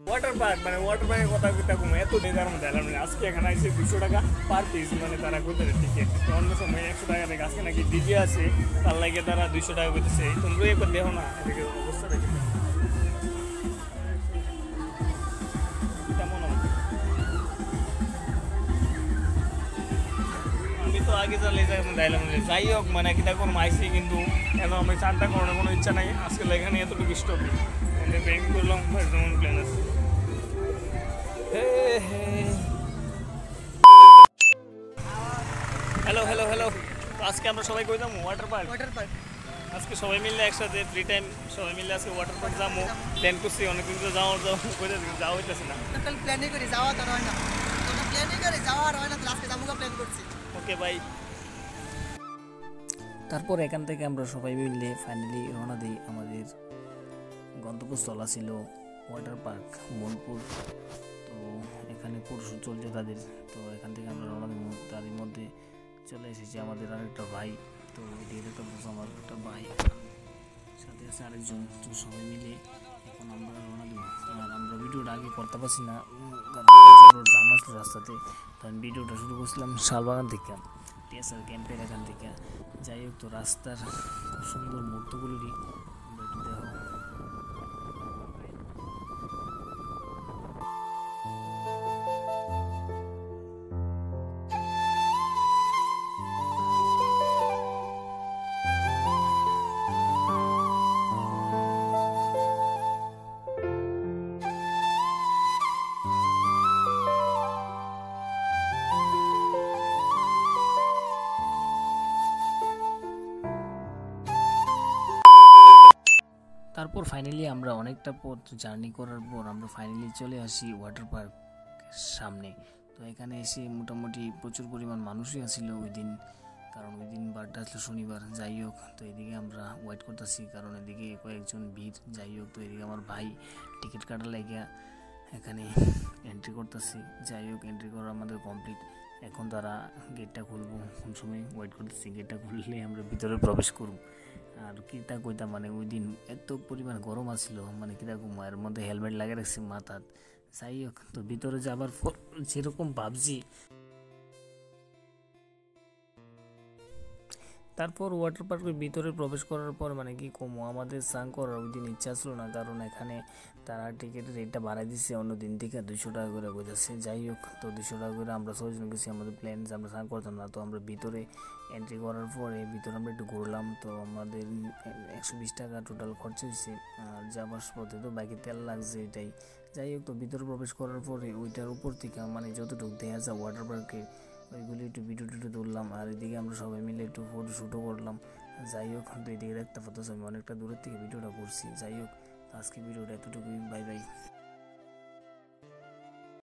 Water park মানে water পার্কের কথা কইতা কম এত দেদার মধ্যে এলাম না। আজকে এখানে আসছে 200 টাকা পার পিস, মানে তারা কইতে টিকিট। তো অন্য সময় 100 টাকা থেকে আজকে নাকি ডিজে আছে, তার লাগে তারা 200 টাকা কইতেছে। তোমরা একবার দেখো না এদিকে অবস্থা দেখি কেমন হবে। আমি তো আগে চালে যাইলাম, যাই হোক মানে কিটা কোনো মাইছি, কিন্তু এখন আমি চানটা করানোর কোনো ইচ্ছা নাই। আজকে এখানে এতটুকু স্টপ ব্যাংক করলাম যেমন প্ল্যান আছে। হ্যালো হ্যালো হ্যালো, তো আজকে আমরা সবাই কই যাবো ওয়াটার পার্ক। আজকে সবাই মিলে একসাথে ফ্রি টাইম সবাই মিলে আজকে ওয়াটার পার্ক যাবো প্ল্যান করছি। অনেকদিন তো যাওয়া যাওয়া হইতেছে না। প্ল্যানই করি যাওয়া তো হয় না, প্ল্যানই করে যাওয়া হয় না, আজকে যাবো প্ল্যান করছি। Okay bye. তারপর এখান থেকে আমরা সবাই মিলে ফাইনালি রওনা দিই। আমাদের গন্তব্যস্থল ছিল ওয়াটার পার্ক মনপুর। তো এখানে পরশু চলছে তাদের, তো এখান থেকে আমরা রওনা দিব। তারই মধ্যে চলে এসেছে আমাদের আরেকটা ভাই। তো এটি দেখতে পাচ্ছি আমার একটা ভাই, সাথে আছে আরেকজন। তো সবাই মিলে এখন আমরা রওনা দিব। আর আমরা ভিডিওটা আগে করতে পারছি না, কারণ জাম আসলো রাস্তাতে। তো আমি ভিডিওটা শুরু করছিলাম শালবাগান থেকে, টিএসআর ক্যাম্পের এখান থেকে। যাই হোক, তো রাস্তার খুব সুন্দর মুহূর্তগুলোরই আমরা একটু দেখো। তারপর ফাইনালি আমরা অনেকটা পথ জার্নি করার পর আমরা ফাইনালি চলে আসি ওয়াটার পার্ক সামনে। তো এখানে এসে মোটামুটি প্রচুর পরিমাণ মানুষই আসছিল ওই দিন, কারণ ওই দিন বারটা আসলো শনিবার। যাই হোক, তো এদিকে আমরা ওয়েট করতেছি, কারণ এদিকে কয়েকজন ভিড়। যাই হোক, তো এদিকে আমার ভাই টিকিট কাটার লাগিয়া এখানে এন্ট্রি করতেছি। যাই হোক, এন্ট্রি করা আমাদের কমপ্লিট। এখন তারা গেটটা খুলবো, কোন সময় ওয়েট করতেছি। গেটটা খুললে আমরা ভিতরে প্রবেশ করব। আর কিতা কইতা মানে ওই দিন এত পরিমাণ গরম আসছিল, মানে কিতা এর মধ্যে হেলমেট লাগিয়ে রাখছি মাথাত। যাই হোক, তো ভিতরে যাবার পর যেরকম ভাবছি। তারপর ওয়াটার পার্কের ভিতরে প্রবেশ করার পর মানে কি কমো, আমাদের স্নান করার ওই দিন ইচ্ছা ছিল না, কারণ এখানে তারা টিকিটের রেটটা বাড়াই দিচ্ছে অন্য দিন থেকে 200 টাকা করে বোঝাচ্ছে। যাই হোক, তো 200 টাকা করে আমরা 6 জন গেছি, আমাদের প্ল্যান আমরা স্নান করতাম না। তো আমরা ভিতরে এন্ট্রি করার পরে ভিতরে আমরা একটু ঘুরলাম। তো আমাদের 120 টাকা টোটাল খরচ হয়েছে। আর যাবার পথে তো বাইকে তেল লাগছে এটাই। যাই হোক, তো ভিতরে প্রবেশ করার পরে ওইটার উপর থেকে মানে যতটুকু দেখা যায় ওয়াটার পার্কে ওইগুলি একটু ভিডিও টিডিও তুললাম। আর এদিকে আমরা সবাই মিলে একটু ফটো শ্যুটও করলাম। যাই হোক, তো এদিকে দেখতে পাচ্ছ আমি অনেকটা দূরের থেকে ভিডিওটা করছি। যাই হোক, আজকে ভিডিওটা এতটুকুই। Bye bye.